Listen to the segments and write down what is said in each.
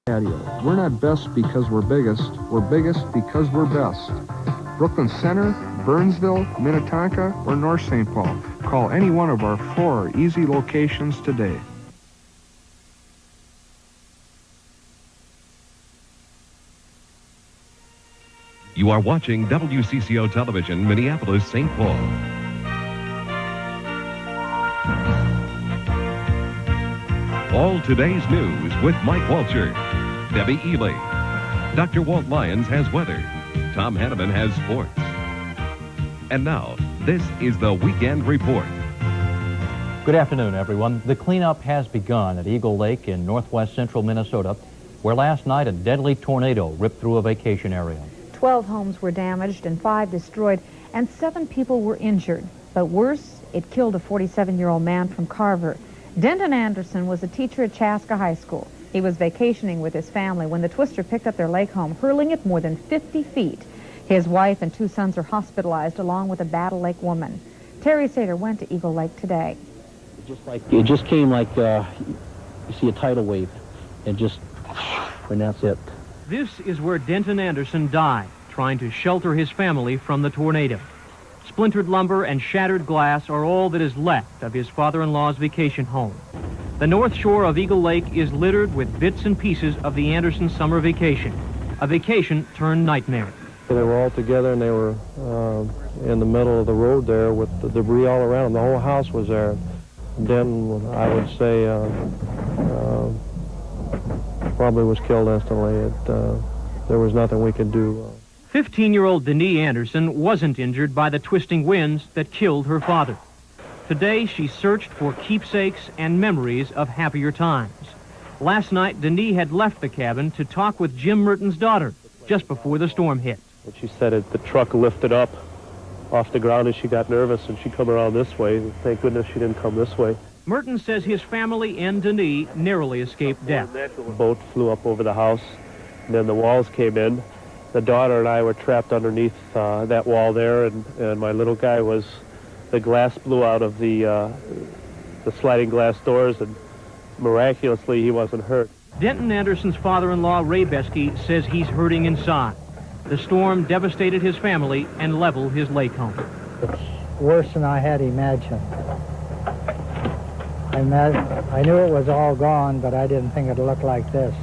patio. We're not best because we're biggest because we're best. Brooklyn Center, Burnsville, Minnetonka, or North St. Paul. Call any one of our 4 easy locations today. You are watching WCCO Television, Minneapolis, St. Paul. All today's news with Mike Walcher, Debbie Ely. Dr. Walt Lyons has weather. Tom Hanneman has sports. And now, this is the Weekend Report. Good afternoon, everyone. The cleanup has begun at Eagle Lake in northwest central Minnesota, where last night a deadly tornado ripped through a vacation area. 12 homes were damaged and 5 destroyed, and 7 people were injured. But worse, it killed a 47-year-old man from Carver. Denton Anderson was a teacher at Chaska High School. He was vacationing with his family when the twister picked up their lake home, hurling it more than 50 feet. His wife and 2 sons are hospitalized, along with a Battle Lake woman. Terry Sater went to Eagle Lake today. It just came like you see a tidal wave, and that's it. This is where Denton Anderson died, trying to shelter his family from the tornado. Splintered lumber and shattered glass are all that is left of his father-in-law's vacation home. The north shore of Eagle Lake is littered with bits and pieces of the Anderson summer vacation, a vacation turned nightmare. They were all together, and they were in the middle of the road there with the debris all around them. The whole house was there. Denton, I would say, probably was killed instantly. There was nothing we could do. 15-year-old Denise Anderson wasn't injured by the twisting winds that killed her father. Today, she searched for keepsakes and memories of happier times. Last night, Denise had left the cabin to talk with Jim Merton's daughter just before the storm hit. She said the truck lifted up off the ground and she got nervous and she come around this way. Thank goodness she didn't come this way. Merton says his family and Denise narrowly escaped death. The boat flew up over the house, and then the walls came in. The daughter and I were trapped underneath that wall there, and my little guy the glass blew out of the sliding glass doors, and miraculously he wasn't hurt. Denton Anderson's father-in-law, Ray Besky, says he's hurting inside. The storm devastated his family and leveled his lake home. It's worse than I had imagined. I knew it was all gone, but I didn't think it'd look like this.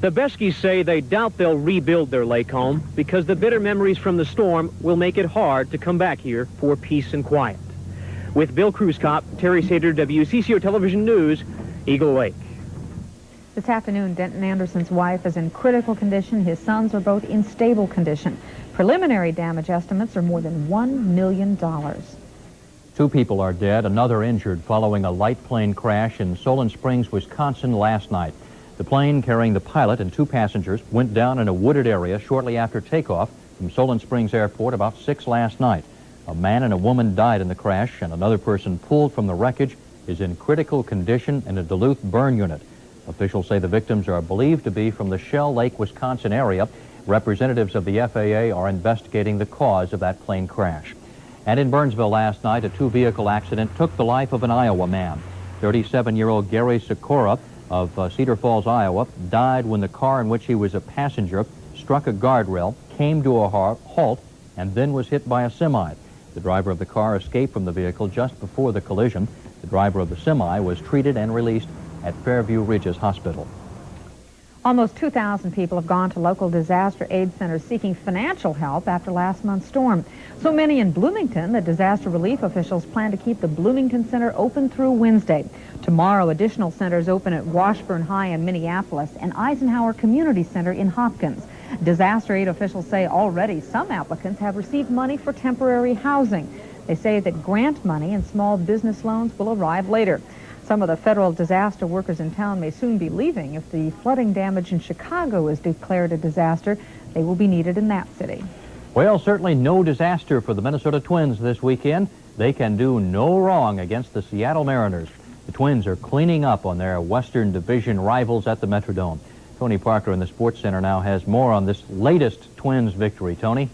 The Beskys say they doubt they'll rebuild their lake home because the bitter memories from the storm will make it hard to come back here for peace and quiet. With Bill Kruzkop, Terry Sater, WCCO Television News, Eagle Lake. This afternoon, Denton Anderson's wife is in critical condition. His sons are both in stable condition. Preliminary damage estimates are more than $1 million. 2 people are dead, another injured following a light plane crash in Solon Springs, Wisconsin last night. The plane carrying the pilot and 2 passengers went down in a wooded area shortly after takeoff from Solon Springs Airport about 6 last night. A man and a woman died in the crash, and another person pulled from the wreckage is in critical condition in a Duluth burn unit. Officials say the victims are believed to be from the Shell Lake, Wisconsin area. Representatives of the FAA are investigating the cause of that plane crash. And in Burnsville last night, a 2-vehicle accident took the life of an Iowa man. 37-year-old Gary Sikora of Cedar Falls, Iowa, died when the car in which he was a passenger struck a guardrail, came to a halt, and then was hit by a semi. The driver of the car escaped from the vehicle just before the collision. The driver of the semi was treated and released at Fairview Ridges Hospital. Almost 2,000 people have gone to local disaster aid centers seeking financial help after last month's storm. So many in Bloomington that disaster relief officials plan to keep the Bloomington Center open through Wednesday. Tomorrow, additional centers open at Washburn High in Minneapolis and Eisenhower Community Center in Hopkins. Disaster aid officials say already some applicants have received money for temporary housing. They say that grant money and small business loans will arrive later. Some of the federal disaster workers in town may soon be leaving. If the flooding damage in Chicago is declared a disaster, they will be needed in that city. Well, certainly no disaster for the Minnesota Twins this weekend. They can do no wrong against the Seattle Mariners. The Twins are cleaning up on their Western Division rivals at the Metrodome. Tony Parker in the Sports Center now has more on this latest Twins victory. Tony?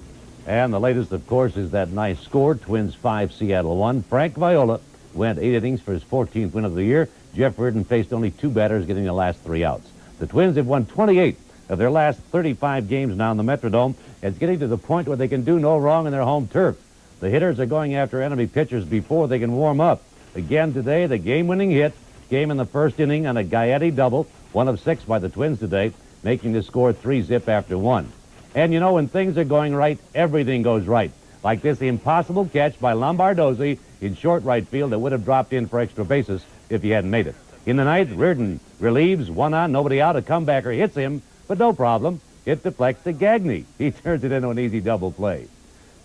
And the latest, of course, is that nice score, Twins 5, Seattle 1. Frank Viola went 8 innings for his 14th win of the year. Jeff Reardon faced only 2 batters, getting the last 3 outs. The Twins have won 28 of their last 35 games now in the Metrodome. It's getting to the point where they can do no wrong in their home turf. The hitters are going after enemy pitchers before they can warm up. Again today, the game-winning hit came in the first inning on a Gaetti double, 1 of 6 by the Twins today, making the score 3-zip after 1. And you know, when things are going right, everything goes right. Like this impossible catch by Lombardozzi in short right field that would have dropped in for extra bases if he hadn't made it. In the ninth, Reardon relieves, 1 on, nobody out. A comebacker hits him, but no problem. It deflects to Gagne. He turns it into an easy double play.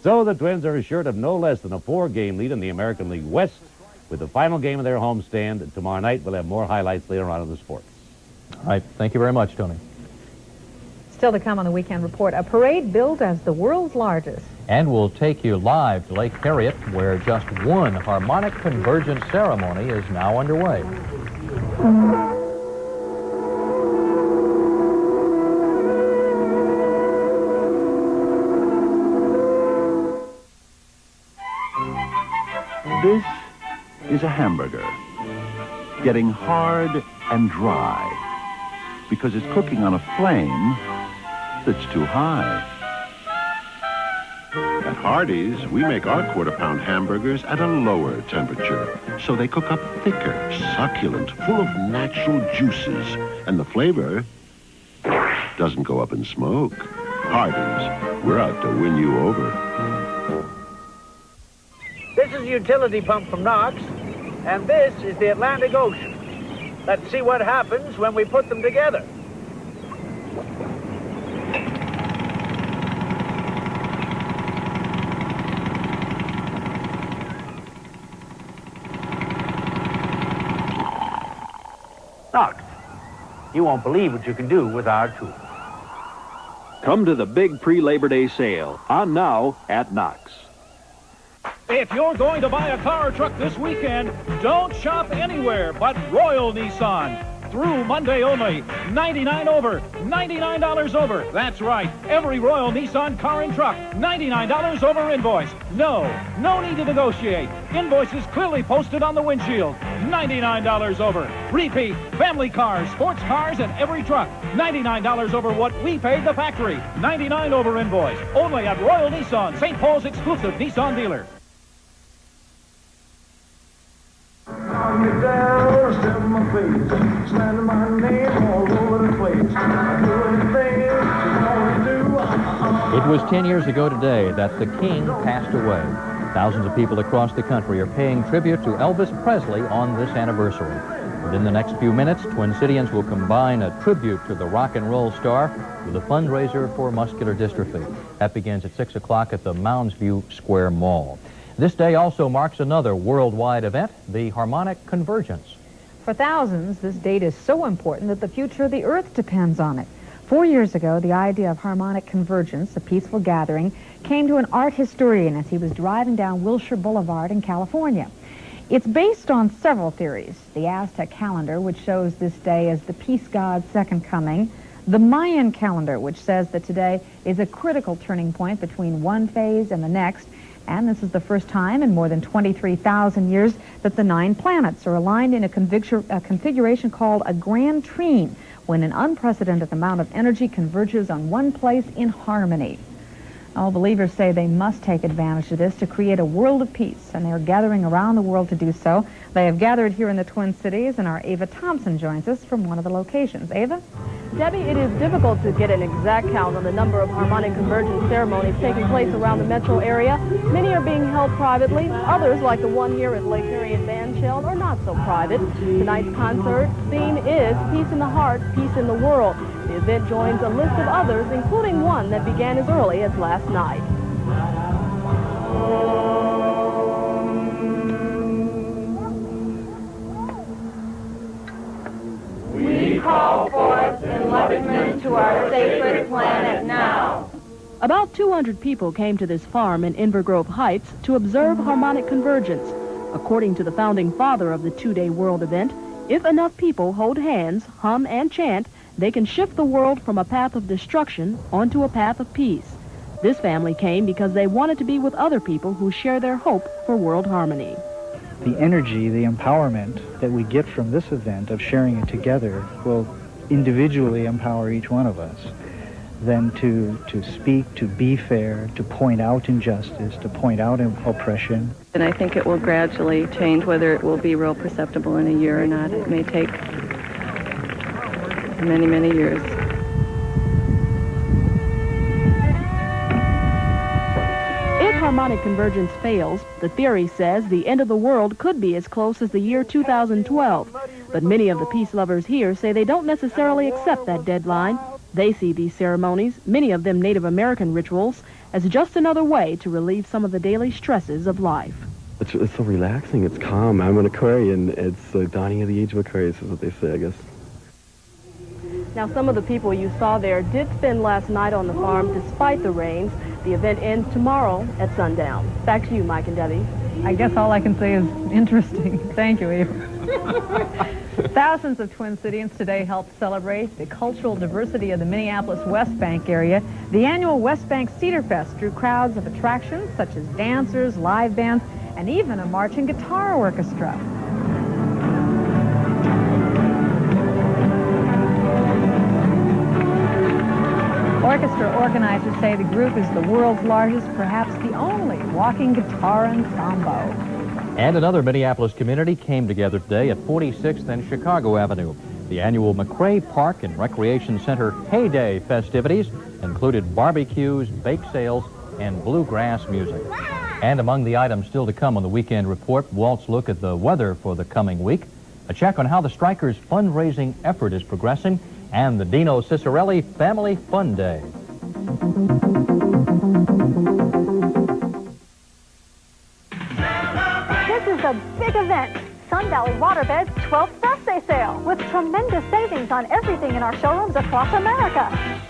So the Twins are assured of no less than a 4-game lead in the American League West with the final game of their homestand tomorrow night. We'll have more highlights later on in the sports. All right. Thank you very much, Tony. Still to come on the Weekend Report, a parade billed as the world's largest. And we'll take you live to Lake Harriet, where just one Harmonic Convergence ceremony is now underway. This is a hamburger, getting hard and dry, because it's cooking on a flame that's too high. At Hardee's, we make our quarter-pound hamburgers at a lower temperature, so they cook up thicker, succulent, full of natural juices, and the flavor doesn't go up in smoke. Hardee's, we're out to win you over. This is a utility pump from Knox, and this is the Atlantic Ocean. Let's see what happens when we put them together. Knox, you won't believe what you can do with our tools. Come to the big pre-Labor Day sale, on now at Knox. If you're going to buy a car or truck this weekend, don't shop anywhere but Royal Nissan. Through Monday only, $99 over, $99 over. That's right, every Royal Nissan car and truck, $99 over invoice. No need to negotiate. Invoices clearly posted on the windshield, $99 over. Repeat, family cars, sports cars, and every truck, $99 over what we paid the factory. $99 over invoice, only at Royal Nissan, St. Paul's exclusive Nissan dealer. It was 10 years ago today that the King passed away. Thousands of people across the country are paying tribute to Elvis Presley on this anniversary. Within the next few minutes, Twin Cityans will combine a tribute to the rock and roll star with a fundraiser for muscular dystrophy. That begins at 6 o'clock at the Mounds View Square Mall. This day also marks another worldwide event, the Harmonic Convergence. For thousands, this date is so important that the future of the Earth depends on it. 4 years ago, the idea of Harmonic Convergence, a peaceful gathering, came to an art historian as he was driving down Wilshire Boulevard in California. It's based on several theories. The Aztec calendar, which shows this day as the peace god's second coming. The Mayan calendar, which says that today is a critical turning point between one phase and the next. And this is the first time in more than 23,000 years that the 9 planets are aligned in a configuration called a grand trine, when an unprecedented amount of energy converges on one place in harmony. All believers say they must take advantage of this to create a world of peace, and they are gathering around the world to do so. They have gathered here in the Twin Cities, and our Ava Thompson joins us from one of the locations. Ava? Debbie, it is difficult to get an exact count on the number of Harmonic Convergence ceremonies taking place around the metro area. Many are being held privately. Others, like the one here at Lake Harriet Band Shell, are not so private. Tonight's concert theme is Peace in the Heart, Peace in the World. The event joins a list of others, including one that began as early as last night. We call forth enlightenment to our sacred planet now. About 200 people came to this farm in Ember Grove Heights to observe Harmonic Convergence. According to the founding father of the 2-day world event, if enough people hold hands, hum, and chant, they can shift the world from a path of destruction onto a path of peace. This family came because they wanted to be with other people who share their hope for world harmony. The energy, the empowerment that we get from this event of sharing it together will individually empower each one of us than to speak, to be fair, to point out injustice, to point out oppression. And I think it will gradually change. Whether it will be real perceptible in a year or not, it may take many, many years. If harmonic convergence fails, the theory says the end of the world could be as close as the year 2012. But many of the peace lovers here say they don't necessarily accept that deadline. They see these ceremonies, many of them Native American rituals, as just another way to relieve some of the daily stresses of life. It's so relaxing. It's calm. I'm an Aquarian. It's the dawning of the age of Aquarius is what they say, I guess. Now, some of the people you saw there did spend last night on the farm despite the rains. The event ends tomorrow at sundown. Back to you, Mike and Debbie. I guess all I can say is interesting. Thank you, Eva. Thousands of Twin Cityans today helped celebrate the cultural diversity of the Minneapolis West Bank area. The annual West Bank Cedar Fest drew crowds of attractions such as dancers, live bands, and even a marching guitar orchestra. Orchestra organizers say the group is the world's largest, perhaps the only, walking guitar ensemble. And another Minneapolis community came together today at 46th and Chicago Avenue. The annual McRae Park and Recreation Center Heyday festivities included barbecues, bake sales, and bluegrass music. And among the items still to come on the Weekend Report, Walt's look at the weather for the coming week, a check on how the strikers' fundraising effort is progressing, and the Dino Cicerelli Family Fun Day. This is a big event, Sun Valley Waterbed's 12th birthday sale, with tremendous savings on everything in our showrooms across America.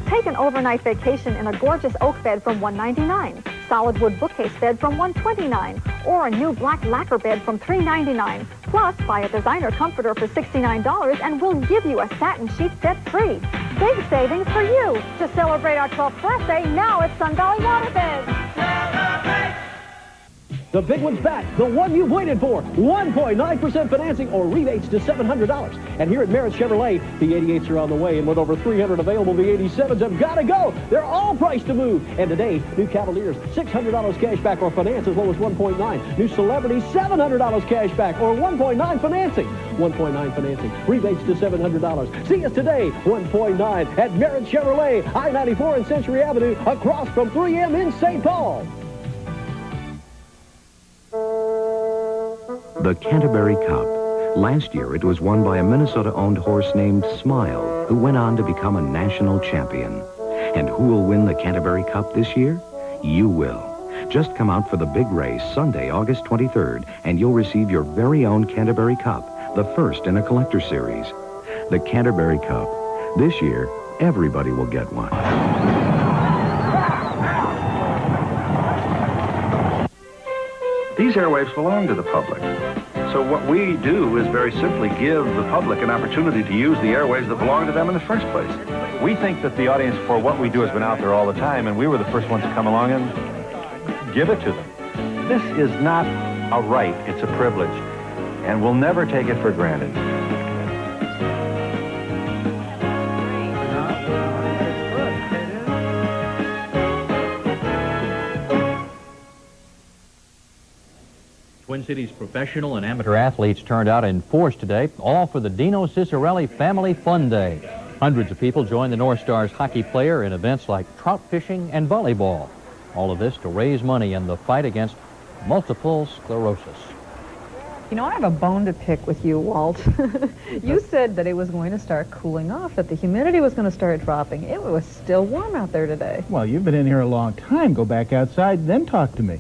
Take an overnight vacation in a gorgeous oak bed from $199, solid wood bookcase bed from $129, or a new black lacquer bed from $399. Plus, buy a designer comforter for $69 and we'll give you a satin sheet set free. Big savings for you. To celebrate our 12th birthday, now at Sun Valley Waterbeds. The big one's back, the one you've waited for. 1.9% financing or rebates to $700. And here at Barrett Chevrolet, the 88s are on the way, and with over 300 available, the 87s have got to go. They're all priced to move. And today, new Cavaliers, $600 cash back or finance as low as 1.9. New Celebrities, $700 cash back or 1.9 financing. 1.9 financing, rebates to $700. See us today, 1.9 at Barrett Chevrolet, I-94 and Century Avenue, across from 3M in St. Paul. The Canterbury Cup. Last year, it was won by a Minnesota-owned horse named Smile, who went on to become a national champion. And who will win the Canterbury Cup this year? You will. Just come out for the big race Sunday, August 23rd, and you'll receive your very own Canterbury Cup, the first in a collector series. The Canterbury Cup. This year, everybody will get one. These airwaves belong to the public. So what we do is very simply give the public an opportunity to use the airwaves that belong to them in the first place. We think that the audience for what we do has been out there all the time, and we were the first ones to come along and give it to them. This is not a right, it's a privilege, and we'll never take it for granted. Twin Cities professional and amateur athletes turned out in force today, all for the Dino Cicerelli Family Fun Day. Hundreds of people joined the North Stars hockey player in events like trout fishing and volleyball. All of this to raise money in the fight against multiple sclerosis. You know, I have a bone to pick with you, Walt. You said that it was going to start cooling off, that the humidity was going to start dropping. It was still warm out there today. Well, you've been in here a long time. Go back outside, then talk to me.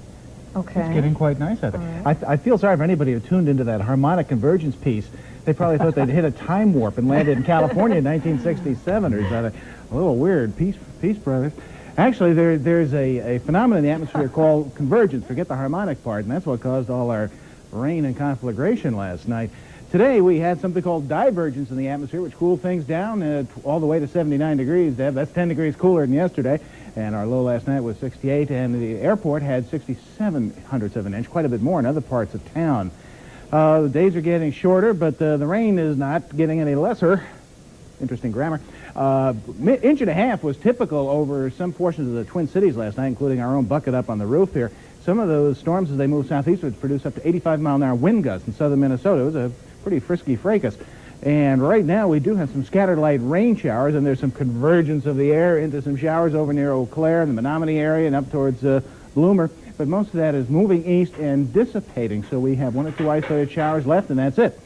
Okay. It's getting quite nice out there. Right. I feel sorry for anybody who tuned into that Harmonic Convergence piece. They probably thought they'd hit a time warp and landed in California in 1967 or something. A little weird. Peace, brothers. Actually, there's a phenomenon in the atmosphere called convergence. Forget the harmonic part, and that's what caused all our rain and conflagration last night. Today, we had something called divergence in the atmosphere, which cooled things down all the way to 79 degrees, Deb. That's 10 degrees cooler than yesterday. And our low last night was 68, and the airport had 67/100 of an inch, quite a bit more in other parts of town. The days are getting shorter, but the rain is not getting any lesser. Interesting grammar. Inch and a half was typical over some portions of the Twin Cities last night, including our own bucket up on the roof here. Some of those storms, as they move southeastward, produce up to 85-mile-an-hour wind gusts in southern Minnesota. It was a pretty frisky fracas. And right now, we do have some scattered light rain showers, and there's some convergence of the air into some showers over near Eau Claire and the Menominee area and up towards Bloomer. But most of that is moving east and dissipating, so we have 1 or 2 isolated showers left, and that's it.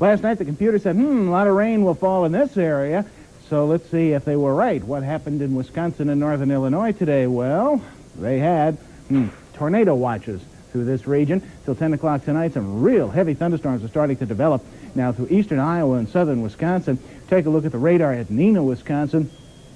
Last night, the computer said, a lot of rain will fall in this area. So let's see if they were right. What happened in Wisconsin and northern Illinois today? Well, they had tornado watches through this region. Till 10 o'clock tonight, some real heavy thunderstorms are starting to develop now through eastern Iowa and southern Wisconsin. Take a look at the radar at Neenah, Wisconsin.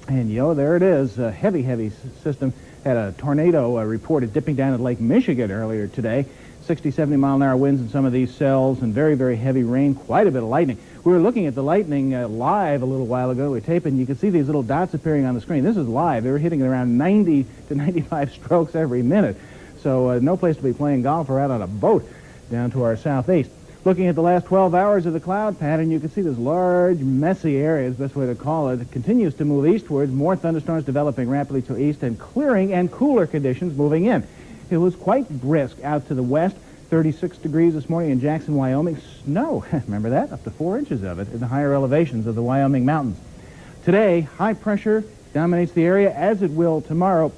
And, there it is. A heavy system had a tornado reported dipping down at Lake Michigan earlier today. 60, 70-mile-an-hour winds in some of these cells and very, very heavy rain, quite a bit of lightning. We were looking at the lightning live a little while ago. We were taping. You can see these little dots appearing on the screen. This is live. They were hitting at around 90 to 95 strokes every minute. So no place to be playing golf or out on a boat down to our southeast. Looking at the last 12 hours of the cloud pattern, you can see this large, messy area, is the best way to call it. It continues to move eastwards, more thunderstorms developing rapidly to east, and clearing and cooler conditions moving in. It was quite brisk out to the west, 36 degrees this morning in Jackson, Wyoming. Snow, remember that? Up to 4 inches of it in the higher elevations of the Wyoming mountains. Today, high pressure dominates the area, as it will tomorrow,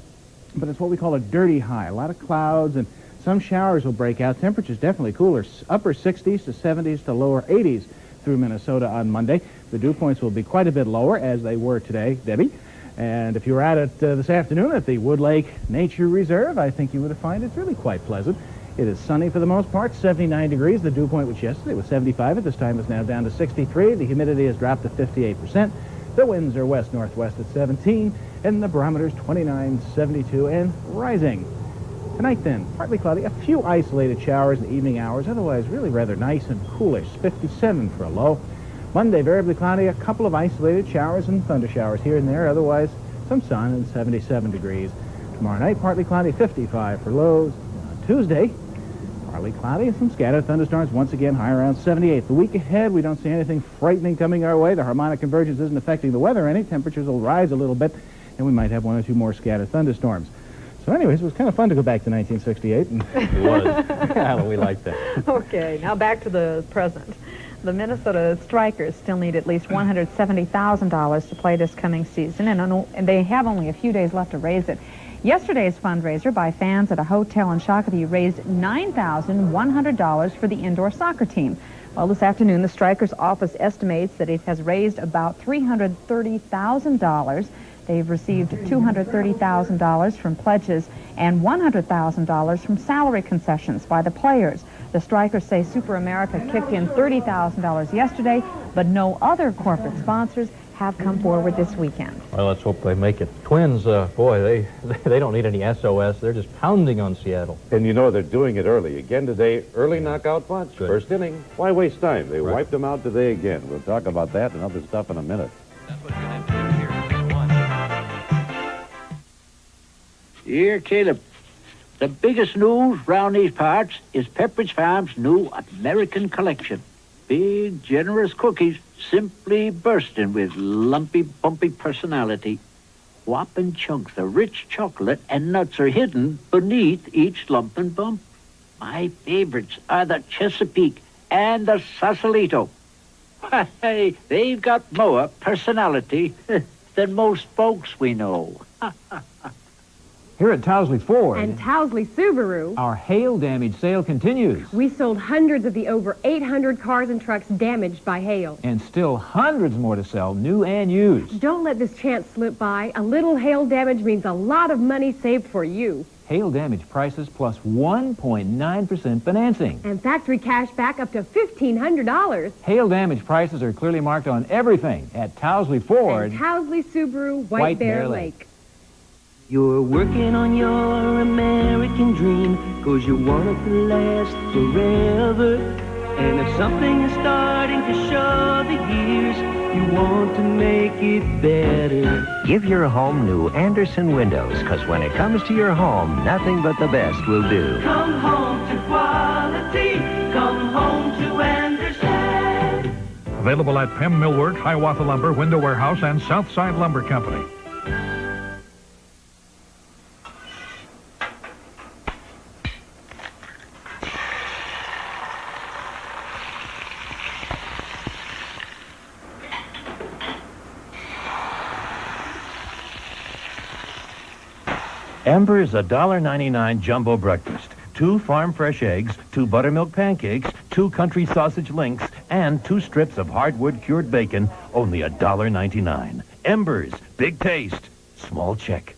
but it's what we call a dirty high. A lot of clouds and some showers will break out. Temperatures definitely cooler, upper 60s to 70s to lower 80s through Minnesota on Monday. The dew points will be quite a bit lower, as they were today, Debbie. And if you were at it this afternoon at the Wood Lake Nature Reserve, I think you would find it's really quite pleasant. It is sunny for the most part, 79 degrees. The dew point, which yesterday was 75, at this time is now down to 63. The humidity has dropped to 58%. The winds are west-northwest at 17, and the barometer's 29, 72, and rising. Tonight then, partly cloudy, a few isolated showers in the evening hours, otherwise really rather nice and coolish, 57 for a low. Monday, variably cloudy, a couple of isolated showers and thunder showers here and there, otherwise some sun and 77 degrees. Tomorrow night, partly cloudy, 55 for lows. On Tuesday, partly cloudy and some scattered thunderstorms, once again high around 78. The week ahead, we don't see anything frightening coming our way. The harmonic convergence isn't affecting the weather any. Temperatures will rise a little bit, and we might have 1 or 2 more scattered thunderstorms. So anyways, it was kind of fun to go back to 1968. And it was. Yeah, we like that. Okay, now back to the present. The Minnesota Strikers still need at least $170,000 to play this coming season, and they have only a few days left to raise it. Yesterday's fundraiser by fans at a hotel in Shakopee raised $9,100 for the indoor soccer team. Well, this afternoon, the Strikers office estimates that it has raised about $330,000. They've received $230,000 from pledges and $100,000 from salary concessions by the players. The Strikers say Super America kicked in $30,000 yesterday, but no other corporate sponsors have come forward this weekend. Well, let's hope they make it. Twins, boy, they don't need any SOS. They're just pounding on Seattle. And they're doing it early. Again today, early knockout punch. Good. First inning. Why waste time? They wiped them out today again. We'll talk about that and other stuff in a minute. Here, Caleb. The biggest news round these parts is Pepperidge Farm's new American collection. Big, generous cookies, simply bursting with lumpy, bumpy personality. Whopping chunks of rich chocolate and nuts are hidden beneath each lump and bump. My favorites are the Chesapeake and the Sausalito. Hey, they've got more personality than most folks we know. Here at Towsley Ford and Towsley Subaru, our hail damage sale continues. We sold hundreds of the over 800 cars and trucks damaged by hail. And still hundreds more to sell, new and used. Don't let this chance slip by. A little hail damage means a lot of money saved for you. Hail damage prices plus 1.9% financing. And factory cash back up to $1,500. Hail damage prices are clearly marked on everything at Towsley Ford and Towsley Subaru, White Bear Lake. You're working on your American dream, 'cause you want it to last forever. And if something is starting to show the years, you want to make it better. Give your home new Anderson windows, 'cause when it comes to your home, nothing but the best will do. Come home to quality, come home to Anderson. Available at Pem Millwork, Hiawatha Lumber, Window Warehouse, and Southside Lumber Company. Ember's $1.99 jumbo breakfast. 2 farm fresh eggs, 2 buttermilk pancakes, 2 country sausage links, and 2 strips of hardwood cured bacon, only $1.99. Ember's, big taste, small check.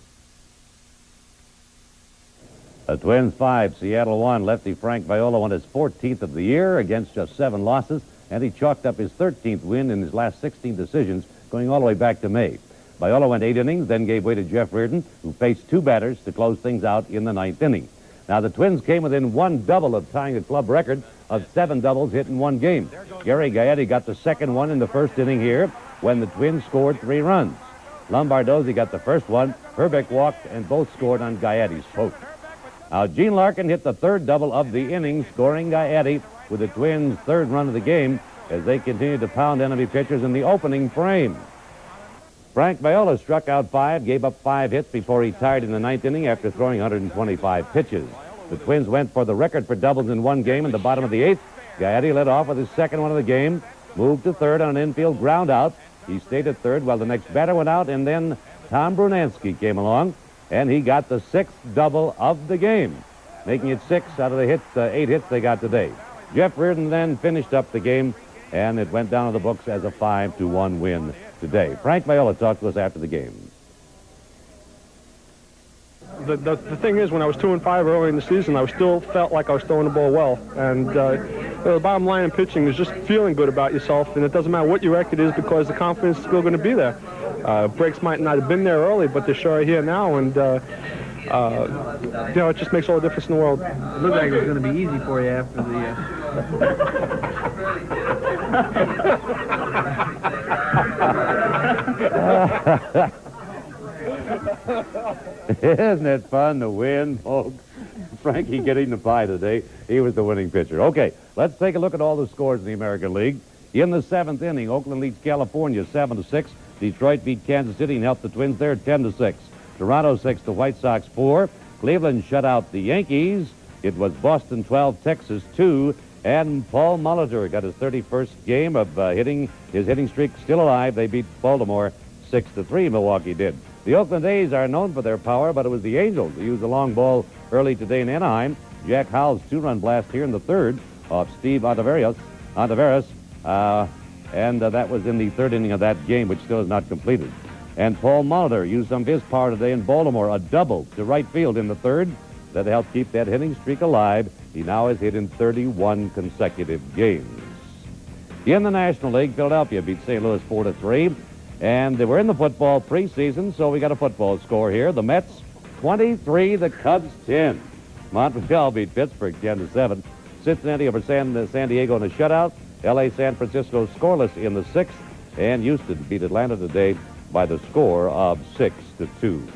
The Twins 5, Seattle 1. Lefty Frank Viola won his 14th of the year against just 7 losses, and he chalked up his 13th win in his last 16 decisions, going all the way back to May. Viola went 8 innings, then gave way to Jeff Reardon, who faced 2 batters to close things out in the 9th inning. Now, the Twins came within 1 double of tying a club record of 7 doubles hit in 1 game. Gary Gaetti got the second one in the first inning here when the Twins scored 3 runs. Lombardozzi got the first one. Herbeck walked, and both scored on Gaetti's post. Now, Gene Larkin hit the 3rd double of the inning, scoring Gaetti with the Twins' 3rd run of the game as they continued to pound enemy pitchers in the opening frame. Frank Viola struck out 5, gave up 5 hits before he tired in the 9th inning after throwing 125 pitches. The Twins went for the record for doubles in 1 game in the bottom of the 8th. Gaetti led off with his 2nd one of the game, moved to 3rd on an infield ground out. He stayed at 3rd while the next batter went out, and then Tom Brunansky came along, and he got the 6th double of the game, making it 6 out of the 8 hits they got today. Jeff Reardon then finished up the game, and it went down to the books as a 5-1 win today. Frank Viola talked to us after the game. The thing is, when I was 2-5 early in the season, I still felt like I was throwing the ball well. And the bottom line in pitching is just feeling good about yourself, and it doesn't matter what your record is because the confidence is still going to be there. Breaks might not have been there early, but they're sure here now, and it just makes all the difference in the world. It looked like it was going to be easy for you after the... Isn't it fun to win, folks? Frankie getting the pie today. He was the winning pitcher. Okay, let's take a look at all the scores in the American League. In the 7th inning, Oakland leads California 7-6. Detroit beat Kansas City and helped the Twins there 10-6. Toronto 6, the White Sox 4. Cleveland shut out the Yankees. It was Boston 12, Texas 2. And Paul Molitor got his 31st game of hitting. His hitting streak still alive. They beat Baltimore 6-3, Milwaukee did. The Oakland A's are known for their power, but it was the Angels who used the long ball early today in Anaheim. Jack Howell's 2-run blast here in the 3rd off Steve Ontiveros, and that was in the 3rd inning of that game, which still is not completed. And Paul Molitor used some of his power today in Baltimore, a double to right field in the 3rd that helped keep that hitting streak alive. He now has hit in 31 consecutive games. In the National League, Philadelphia beat St. Louis 4-3. And they were in the football preseason, so we got a football score here. The Mets 23, the Cubs 10. Montreal beat Pittsburgh 10-7. Cincinnati over San Diego in a shutout. L.A. San Francisco scoreless in the 6th. And Houston beat Atlanta today by the score of 6-2.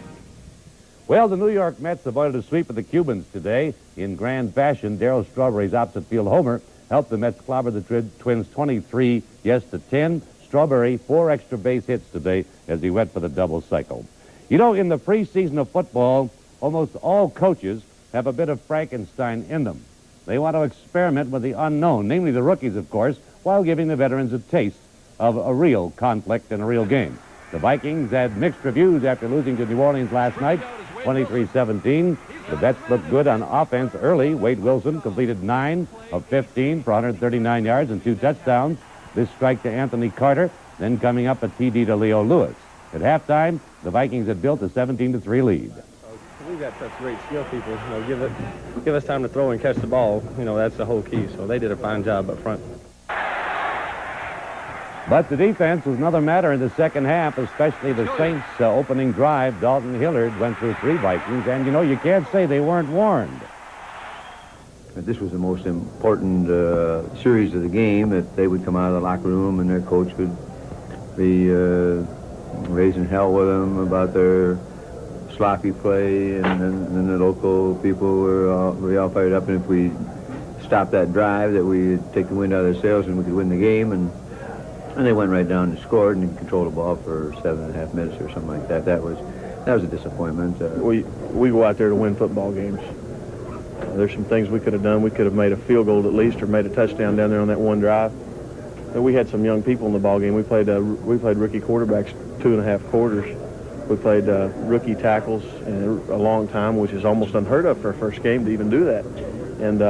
Well, the New York Mets avoided a sweep of the Cubans today in grand fashion. Darryl Strawberry's opposite field homer helped the Mets clobber the Twins 23-10. Strawberry 4 extra base hits today as he went for the double cycle. You know, in the preseason of football, almost all coaches have a bit of Frankenstein in them. They want to experiment with the unknown, namely the rookies, of course, while giving the veterans a taste of a real conflict and a real game. The Vikings had mixed reviews after losing to New Orleans last night, 23-17. The Mets looked good on offense early. Wade Wilson completed 9 of 15 for 139 yards and 2 touchdowns. This strike to Anthony Carter, then coming up a TD to Leo Lewis. At halftime, the Vikings had built a 17-3 lead. We've got such great skill people. Give us time to throw and catch the ball. That's the whole key. So they did a fine job up front. But the defense was another matter in the second half, especially the Saints' opening drive. Dalton Hillard went through 3 Vikings, and you can't say they weren't warned. This was the most important series of the game, that they would come out of the locker room and their coach would be raising hell with them about their sloppy play, and then the local people were all fired up, and if we stopped that drive, that we'd take the wind out of their sails and we could win the game. And And they went right down and scored and controlled the ball for 7.5 minutes or something like that. That was a disappointment. We go out there to win football games. There's some things we could have done. We could have made a field goal at least, or made a touchdown down there on that one drive. But we had some young people in the ball game. We played rookie quarterbacks 2.5 quarters. We played rookie tackles in a long time, which is almost unheard of for a first game to even do that. And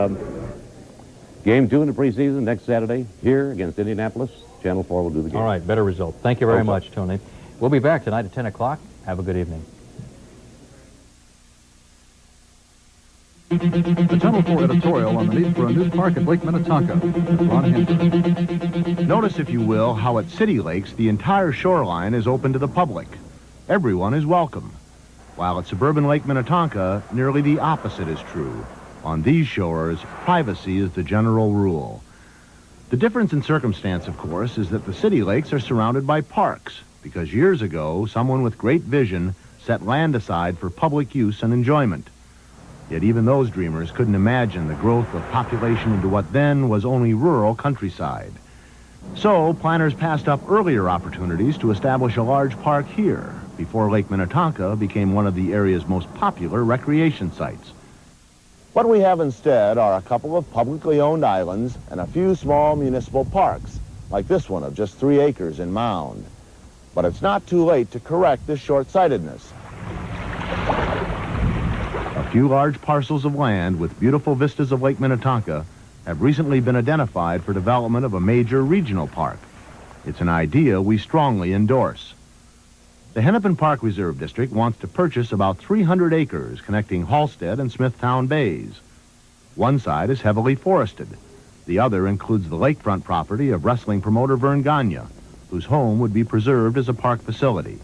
Game 2 in the preseason next Saturday here against Indianapolis. Channel 4 will do the game. All right, better result. Thank you very much, Tony. We'll be back tonight at 10 o'clock. Have a good evening. The Channel 4 editorial on the need for a new park at Lake Minnetonka. Ron Henry. Notice, if you will, how at City Lakes the entire shoreline is open to the public. Everyone is welcome. While at suburban Lake Minnetonka, nearly the opposite is true. On these shores, privacy is the general rule. The difference in circumstance, of course, is that the city lakes are surrounded by parks, because years ago, someone with great vision set land aside for public use and enjoyment. Yet even those dreamers couldn't imagine the growth of population into what then was only rural countryside. So, planners passed up earlier opportunities to establish a large park here, before Lake Minnetonka became one of the area's most popular recreation sites. What we have instead are a couple of publicly owned islands and a few small municipal parks, like this one of just 3 acres in Mound. But it's not too late to correct this short-sightedness. A few large parcels of land with beautiful vistas of Lake Minnetonka have recently been identified for development of a major regional park. It's an idea we strongly endorse. The Hennepin Park Reserve District wants to purchase about 300 acres connecting Halstead and Smithtown Bays. One side is heavily forested. The other includes the lakefront property of wrestling promoter Vern Gagne, whose home would be preserved as a park facility.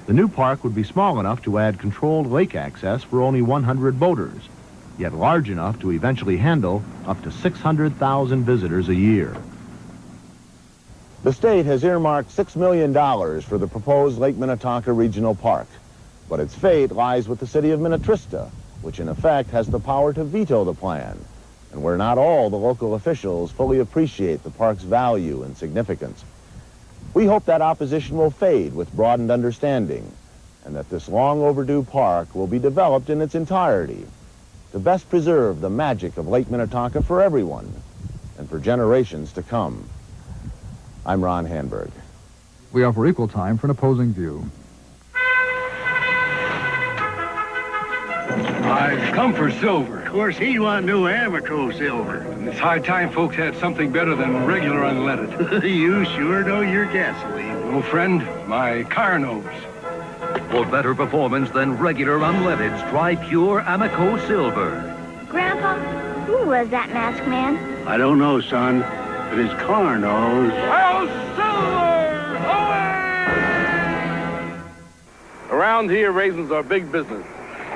The new park would be small enough to add controlled lake access for only 100 boaters, yet large enough to eventually handle up to 600,000 visitors a year. The state has earmarked $6 million for the proposed Lake Minnetonka Regional Park, but its fate lies with the city of Minnetrista, which in effect has the power to veto the plan, and where not all the local officials fully appreciate the park's value and significance. We hope that opposition will fade with broadened understanding, and that this long overdue park will be developed in its entirety to best preserve the magic of Lake Minnetonka for everyone and for generations to come. I'm Ron Hanberg. We offer equal time for an opposing view. I've come for silver. Of course, he want new Amoco silver. It's high time folks had something better than regular unleaded. You sure know your gasoline. Oh, friend, my car knows. For better performance than regular unleaded, try pure Amoco silver. Grandpa, who was that masked man? I don't know, son, but his car knows. Well, silver! Away! Around here, raisins are big business.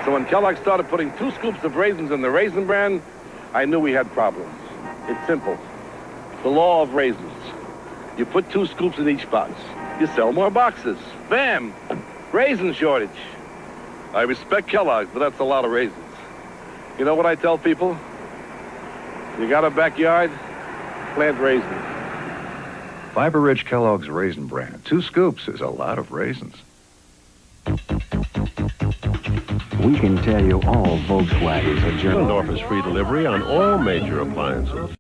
So when Kellogg started putting 2 scoops of raisins in the Raisin Bran, I knew we had problems. It's simple. The law of raisins. You put 2 scoops in each box. You sell more boxes. Bam! Raisin shortage. I respect Kellogg, but that's a lot of raisins. You know what I tell people? You got a backyard? Plant raisins. Fiber-rich Kellogg's Raisin Bran. 2 scoops is a lot of raisins. We can tell you all Volkswagens are German. Willendorf is free delivery on all major appliances.